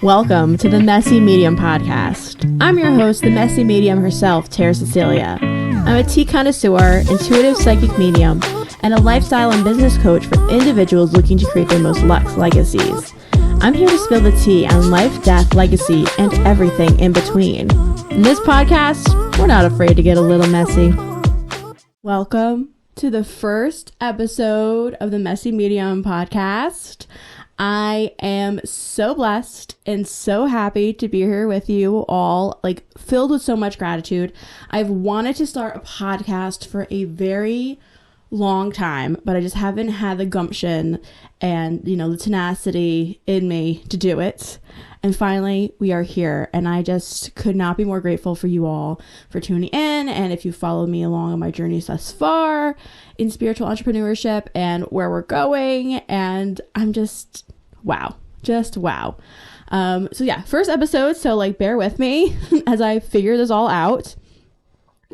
Welcome to the Messy Medium podcast. I'm your host, the Messy Medium herself, Tara Cecilia. I'm a tea connoisseur, intuitive psychic medium, and a lifestyle and business coach for individuals looking to create their most luxe legacies. I'm here to spill the tea on life, death, legacy, and everything in between. In this podcast, we're not afraid to get a little messy. Welcome to the first episode of the Messy Medium podcast. I am so blessed and so happy to be here with you all, filled with so much gratitude. I've wanted to start a podcast for a very long time, but I just haven't had the gumption and, the tenacity in me to do it. And finally, we are here, and I just could not be more grateful for you all for tuning in. And if you followed me along on my journey thus far in spiritual entrepreneurship and where we're going, and I'm just wow. First episode, so bear with me as I figure this all out.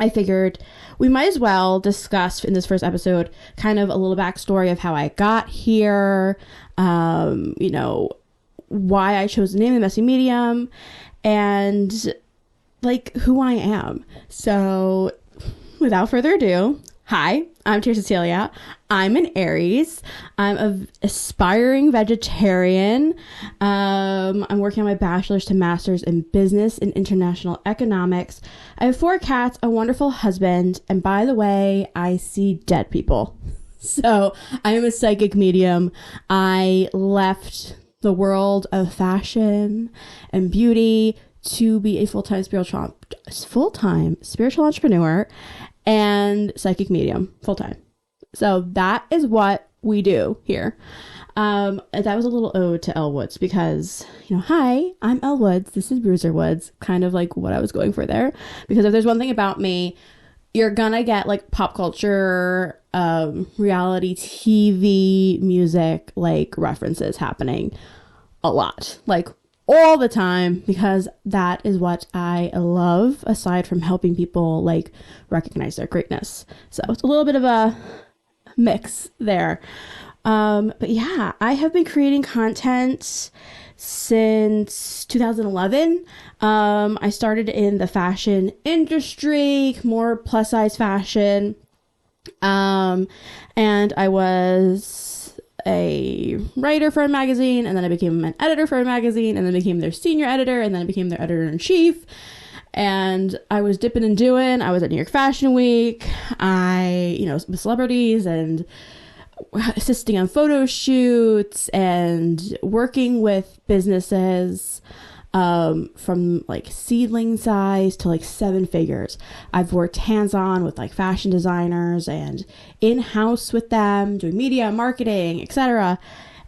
I figured we might as well discuss in this first episode kind of a little backstory of how I got here, why I chose the name of the Messy Medium, and who I am. So without further ado, hi, I'm Tara Cecilia. I'm an Aries. I'm an aspiring vegetarian. I'm working on my bachelor's to master's in business and international economics. I have 4 cats, a wonderful husband, and by the way, I see dead people. So I am a psychic medium. I left the world of fashion and beauty to be a full-time spiritual entrepreneur and psychic medium full-time. So that is what we do here. That was a little ode to Elle Woods because, hi, I'm Elle Woods. This is Bruiser Woods. Kind of what I was going for there. Because if there's one thing about me, you're gonna get pop culture, reality TV, music, references happening a lot. All the time, because that is what I love, aside from helping people recognize their greatness. So it's a little bit of a mix there. But yeah, I have been creating content since 2011. I started in the fashion industry, more plus size fashion. And I was a writer for a magazine, and then I became an editor for a magazine, and then became their senior editor, and then I became their editor-in-chief. And I was dipping and doing. I was at New York Fashion Week. With celebrities and assisting on photo shoots and working with businesses from seedling size to 7 figures. I've worked hands-on with fashion designers and in-house with them, doing media, marketing, etc.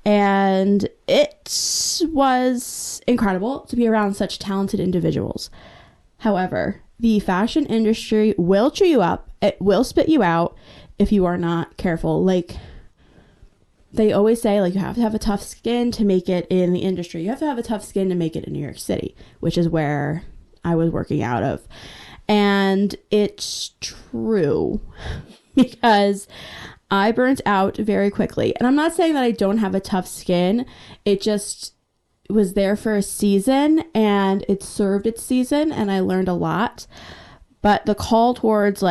And it was incredible to be around such talented individuals. However, the fashion industry will chew you up. It will spit you out if you are not careful. They always say, you have to have a tough skin to make it in the industry. You have to have a tough skin to make it in New York City, which is where I was working out of. And it's true because I burnt out very quickly. And I'm not saying that I don't have a tough skin. It just was there for a season, and it served its season, and I learned a lot. But the call towards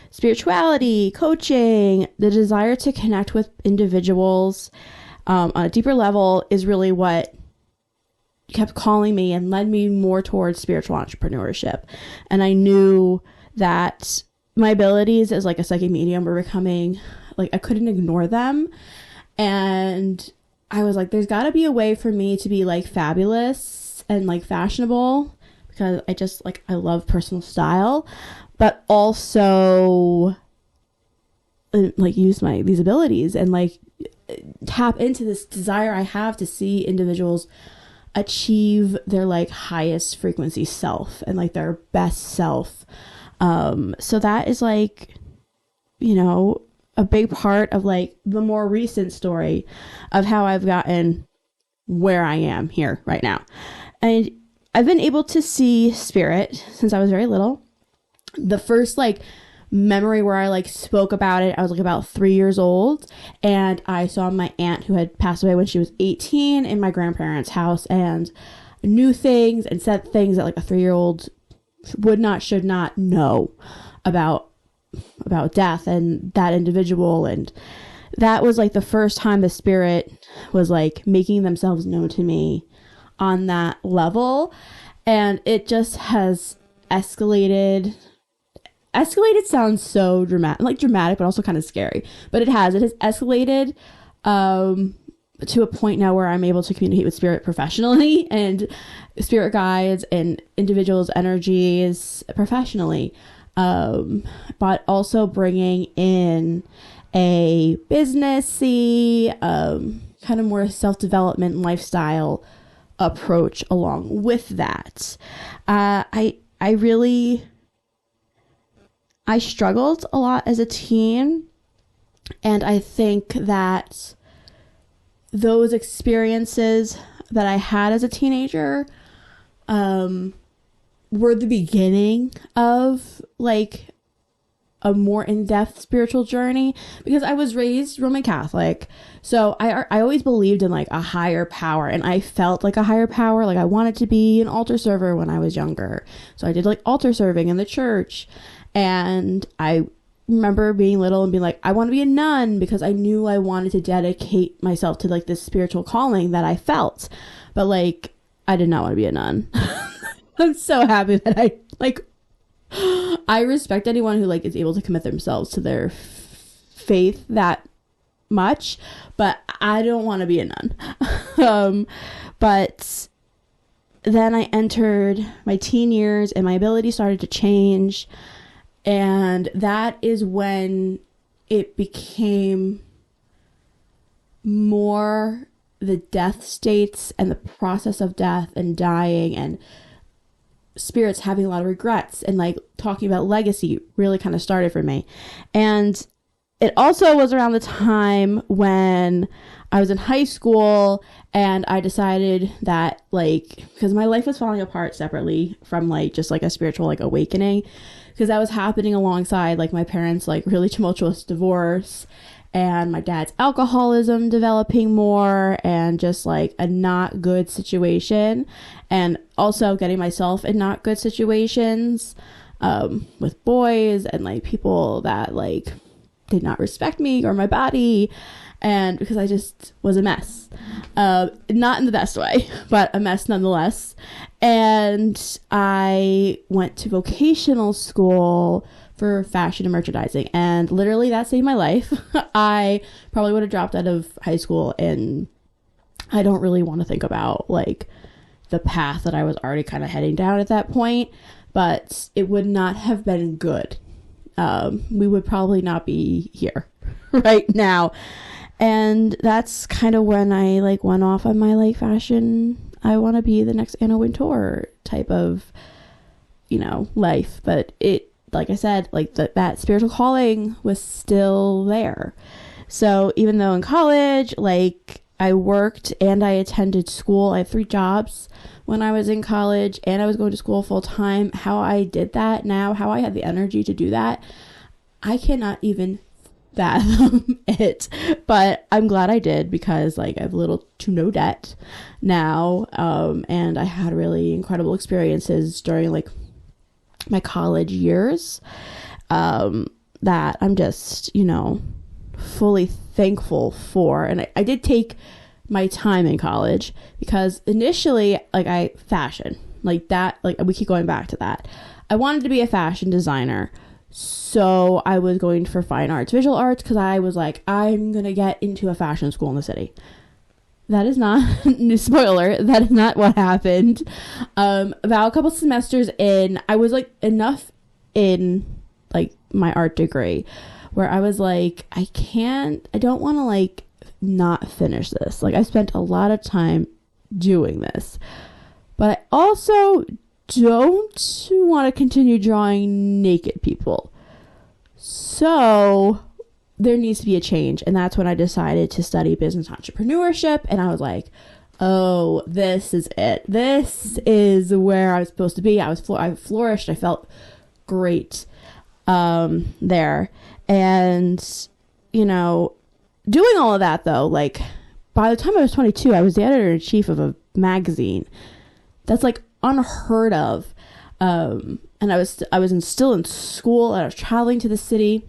spirituality, coaching, the desire to connect with individuals on a deeper level is really what kept calling me and led me more towards spiritual entrepreneurship. And I knew that my abilities as a psychic medium were becoming I couldn't ignore them. And I was there's got to be a way for me to be fabulous and fashionable, because I just I love personal style, but also use these abilities and tap into this desire I have to see individuals achieve their highest frequency self and their best self. So that is a big part of the more recent story of how I've gotten where I am here right now. And I've been able to see spirit since I was very little. The first memory where I spoke about it, I was about 3 years old, and I saw my aunt who had passed away when she was 18 in my grandparents' house, and knew things and said things that like a 3-year-old should not know about death and that individual. And that was like the first time the spirit was like making themselves known to me on that level. And it just has escalated. Escalated sounds so dramatic, but also kind of scary. But it has escalated to a point now where I'm able to communicate with spirit professionally and spirit guides and individuals' energies professionally. But also bringing in a businessy, kind of more self-development lifestyle approach along with that. I struggled a lot as a teen, and I think that those experiences that I had as a teenager were the beginning of like a more in-depth spiritual journey, because I was raised Roman Catholic. So I always believed in like a higher power, and I felt like a higher power. Like I wanted to be an altar server when I was younger. So I did like altar serving in the church. And I remember being little and being like, I want to be a nun, because I knew I wanted to dedicate myself to like this spiritual calling that I felt. But like, I did not want to be a nun. I'm so happy that I respect anyone who like is able to commit themselves to their faith that much, but I don't want to be a nun. But then I entered my teen years and my ability started to change. And that is when it became more the death states and the process of death and dying and spirits having a lot of regrets, and like talking about legacy really kind of started for me. And it also was around the time when I was in high school and I decided that like, because my life was falling apart separately from like just like a spiritual like awakening, because that was happening alongside like my parents' like really tumultuous divorce and my dad's alcoholism developing more, and just like a not good situation, and also getting myself in not good situations with boys and like people that like did not respect me or my body, and because I just was a mess, not in the best way, but a mess nonetheless. And I went to vocational school for fashion and merchandising, and literally that saved my life. I probably would have dropped out of high school, and I don't really want to think about like the path that I was already kind of heading down at that point, but it would not have been good. We would probably not be here right now. And that's kind of when I like went off on my like fashion, I want to be the next Anna Wintour type of, life. But it, like I said, like that spiritual calling was still there. So even though in college, like I worked and I attended school, I had 3 jobs when I was in college, and I was going to school full time. How I did that now, how I had the energy to do that, I cannot even fathom it. But I'm glad I did, because like I have little to no debt now, and I had really incredible experiences during like my college years that I'm just fully thankful for. And I did take my time in college, because initially like fashion like that, like we keep going back to that, I wanted to be a fashion designer. So I was going for fine arts, visual arts, because I was like, I'm going to get into a fashion school in the city. That is not, spoiler, that is not what happened. About a couple semesters in, I was like enough in like my art degree where I was like, I don't want to like not finish this. Like I spent a lot of time doing this, but I also don't want to continue drawing naked people. So there needs to be a change. And that's when I decided to study business entrepreneurship. And I was like, oh, this is it. This is where I was supposed to be. I flourished. I felt great there. And, doing all of that though, like by the time I was 22, I was the editor-in-chief of a magazine. That's like unheard of. And still in school, and I was traveling to the city,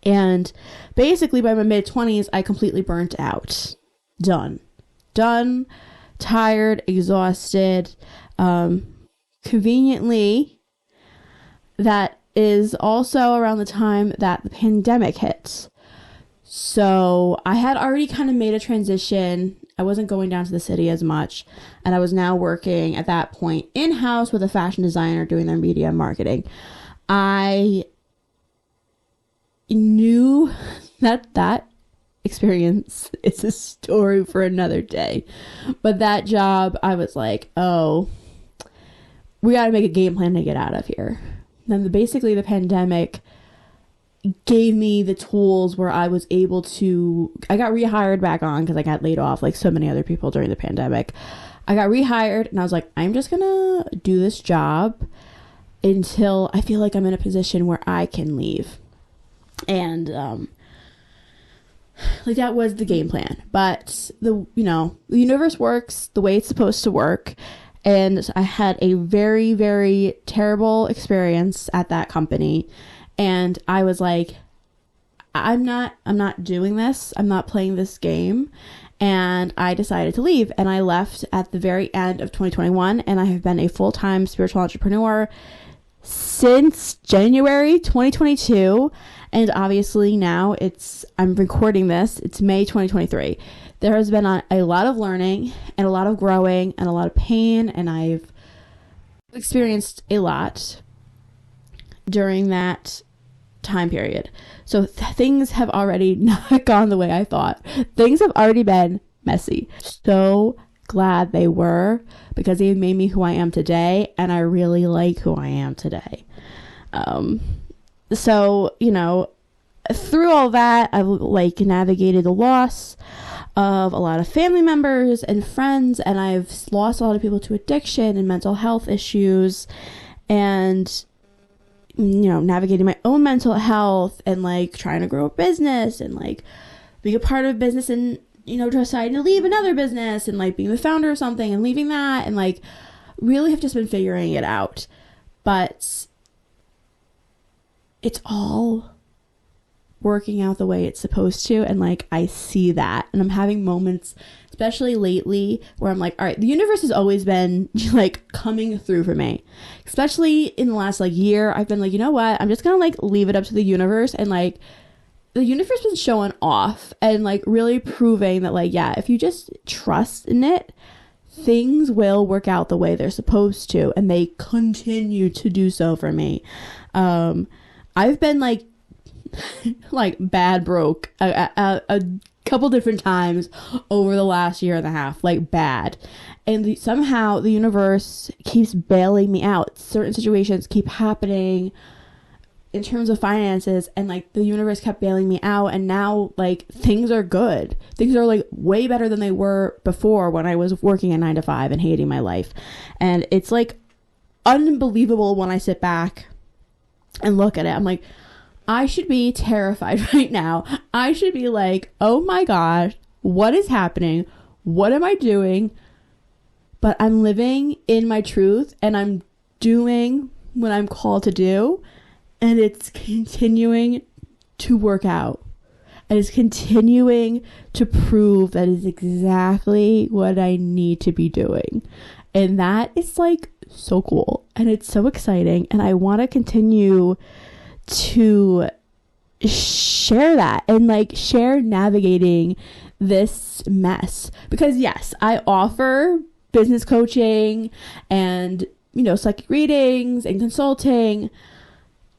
and basically by my mid-20s, I completely burnt out. Done, tired, exhausted. Conveniently, that is also around the time that the pandemic hit. So I had already kind of made a transition. I wasn't going down to the city as much, and I was now working at that point in-house with a fashion designer doing their media and marketing. I knew that experience is a story for another day. But that job, I was like, oh, we got to make a game plan to get out of here. Then basically the pandemic gave me the tools where I was able to, I got rehired back on because I got laid off like so many other people during the pandemic. I got rehired, and I was like, I'm just gonna do this job until I feel like I'm in a position where I can leave. And like that was the game plan. But the universe works the way it's supposed to work. And I had a very, very terrible experience at that company. And I was like, I'm not doing this. I'm not playing this game. And I decided to leave. And I left at the very end of 2021. And I have been a full-time spiritual entrepreneur since January 2022. And obviously now I'm recording this. It's May 2023. There has been a lot of learning and a lot of growing and a lot of pain. And I've experienced a lot during that time period. So things have already not gone the way I thought. Things have already been messy. So glad they were, because they made me who I am today, and I really like who I am today. So, through all that, I've like navigated the loss of a lot of family members and friends, and I've lost a lot of people to addiction and mental health issues, and navigating my own mental health, and like trying to grow a business, and like being a part of a business, and deciding to leave another business, and like being the founder of something and leaving that, and like really have just been figuring it out. But it's all working out the way it's supposed to, and like I see that, and I'm having moments, especially lately, where I'm like, all right, the universe has always been like coming through for me. Especially in the last like year, I've been like, you know what, I'm just gonna like leave it up to the universe, and like the universe has been showing off and like really proving that like, yeah, if you just trust in it, things will work out the way they're supposed to, and they continue to do so for me. I've been like bad broke a couple different times over the last year and a half, like bad. And somehow the universe keeps bailing me out. Certain situations keep happening in terms of finances, and like the universe kept bailing me out, and now like things are good. Things are like way better than they were before when I was working a 9-to-5 and hating my life. And it's like unbelievable when I sit back and look at it. I'm like, I should be terrified right now. I should be like, oh my gosh, what is happening? What am I doing? But I'm living in my truth, and I'm doing what I'm called to do. And it's continuing to work out. And it's continuing to prove that is exactly what I need to be doing. And that is like so cool. And it's so exciting. And I want to continue to share that and like share navigating this mess, because yes, I offer business coaching and psychic readings and consulting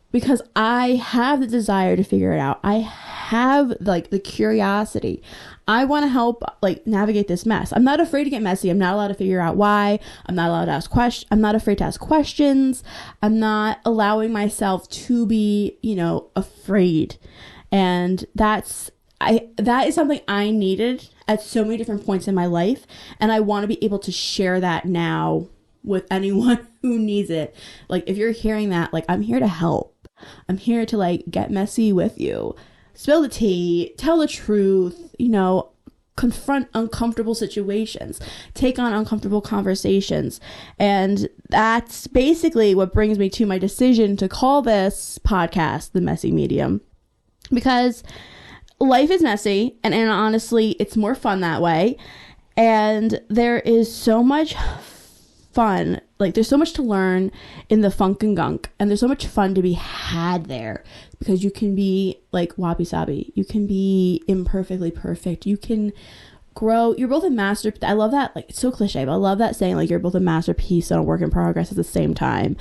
because I have the desire to figure it out. I have like the curiosity. I want to help like navigate this mess. I'm not afraid to get messy. I'm not allowed to figure out why. I'm not allowed to ask questions. I'm not afraid to ask questions. I'm not allowing myself to be, afraid. And that is something I needed at so many different points in my life. And I want to be able to share that now with anyone who needs it. Like if you're hearing that, like I'm here to help. I'm here to like get messy with you. Spill the tea, tell the truth, confront uncomfortable situations, take on uncomfortable conversations. And that's basically what brings me to my decision to call this podcast The Messy Medium, because life is messy, and honestly, it's more fun that way. And there is so much fun, like there's so much to learn in the funk and gunk, and there's so much fun to be had there, because you can be like wabi sabi, you can be imperfectly perfect, you can grow. You're both a master. I love that, like it's so cliche, but I love that saying, like you're both a masterpiece and a work in progress at the same time,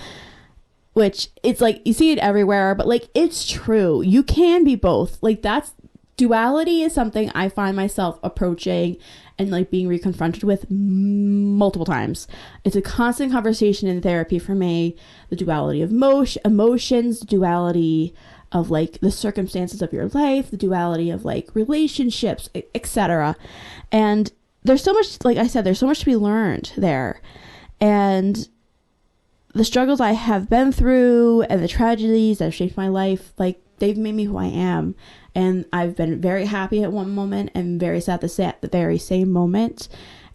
which it's like you see it everywhere, but like it's true. You can be both. Like that's duality is something I find myself approaching and like being reconfronted with multiple times. It's a constant conversation in therapy for me. The duality of emotions, the duality of like the circumstances of your life, the duality of like relationships, etc. And there's so much, like I said, there's so much to be learned there. And the struggles I have been through and the tragedies that have shaped my life, like they've made me who I am. And I've been very happy at one moment and very sad at the very same moment.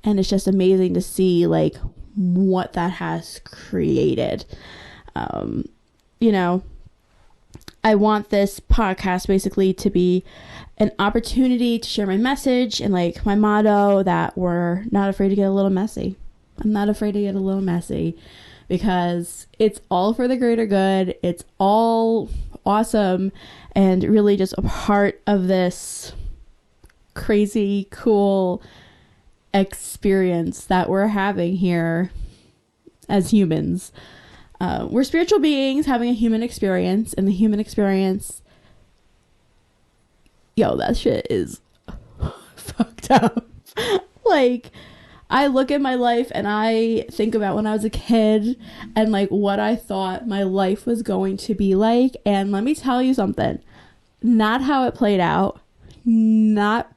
And it's just amazing to see like what that has created. You know, I want this podcast basically to be an opportunity to share my message and like my motto that we're not afraid to get a little messy. I'm not afraid to get a little messy, because it's all for the greater good. It's all awesome and really just a part of this crazy cool experience that we're having here as humans. We're spiritual beings having a human experience, and the human experience, yo, that shit is fucked up. Like, I look at my life and I think about when I was a kid and like what I thought my life was going to be like. And let me tell you something, not how it played out, not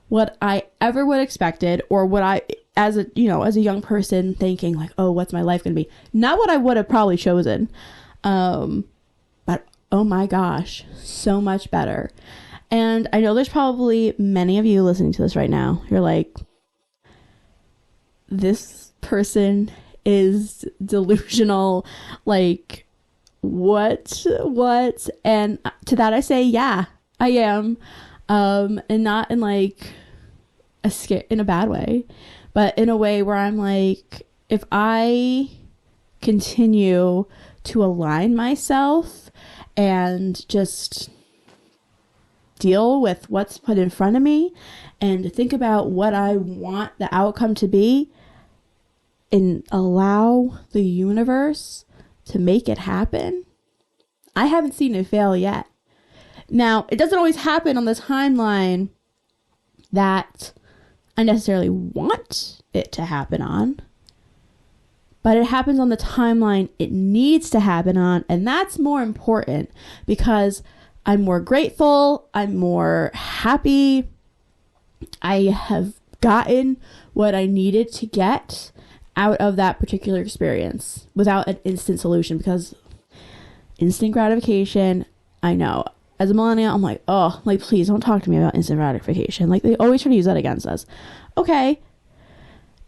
what I ever would have expected, or what I, as a young person thinking like, oh, what's my life going to be? Not what I would have probably chosen. But oh my gosh, so much better. And I know there's probably many of you listening to this right now. You're like, this person is delusional. Like, what? And to that I say, yeah, I am. And not in like in a bad way, but in a way where I'm like, if I continue to align myself and just deal with what's put in front of me and think about what I want the outcome to be and allow the universe to make it happen, I haven't seen it fail yet. Now, it doesn't always happen on the timeline that I necessarily want it to happen on, but it happens on the timeline it needs to happen on, and that's more important because I'm more grateful, I'm more happy, I have gotten what I needed to get out of that particular experience without an instant solution, because instant gratification, I know. As a millennial, I'm like, oh, like, please don't talk to me about instant gratification. Like, they always try to use that against us. Okay.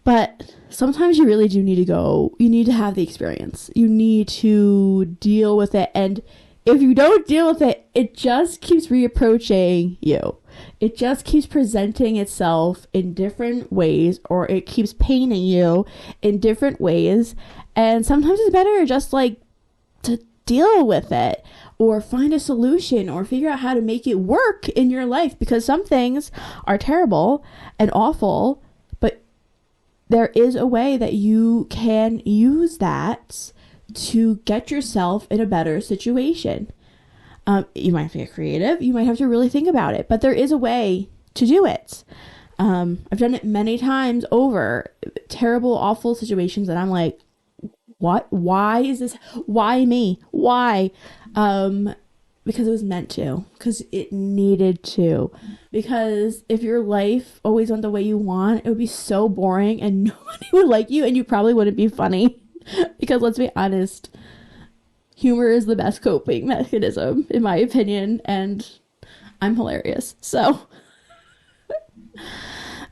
But sometimes you really do need to go. You need to have the experience. You need to deal with it. And if you don't deal with it, it just keeps reapproaching you. It just keeps presenting itself in different ways, or it keeps paining you in different ways. And sometimes it's better just like to deal with it, or find a solution, or figure out how to make it work in your life, because some things are terrible and awful, but there is a way that you can use that to get yourself in a better situation. You might have to get creative. You might have to really think about it, but there is a way to do it. I've done it many times over. Terrible, awful situations that I'm like, what? Why is this? Why me? Why? Because it was meant to. Because it needed to. Because if your life always went the way you want, it would be so boring and nobody would like you, and you probably wouldn't be funny. Because let's be honest, humor is the best coping mechanism, in my opinion, and I'm hilarious. So,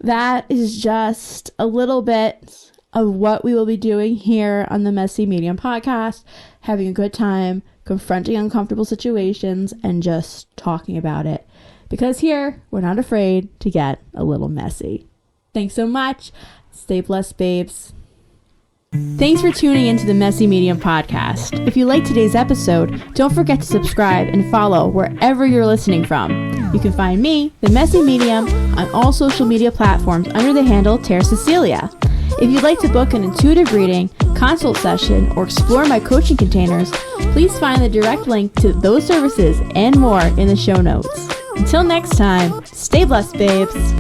that is just a little bit of what we will be doing here on the Messy Medium podcast, having a good time, confronting uncomfortable situations, and just talking about it. Because here, we're not afraid to get a little messy. Thanks so much. Stay blessed, babes. Thanks for tuning into the Messy Medium podcast. If you liked today's episode, don't forget to subscribe and follow wherever you're listening from. You can find me, the Messy Medium, on all social media platforms under the handle Tara Cecilia. If you'd like to book an intuitive reading, consult session, or explore my coaching containers, please find the direct link to those services and more in the show notes. Until next time, stay blessed, babes.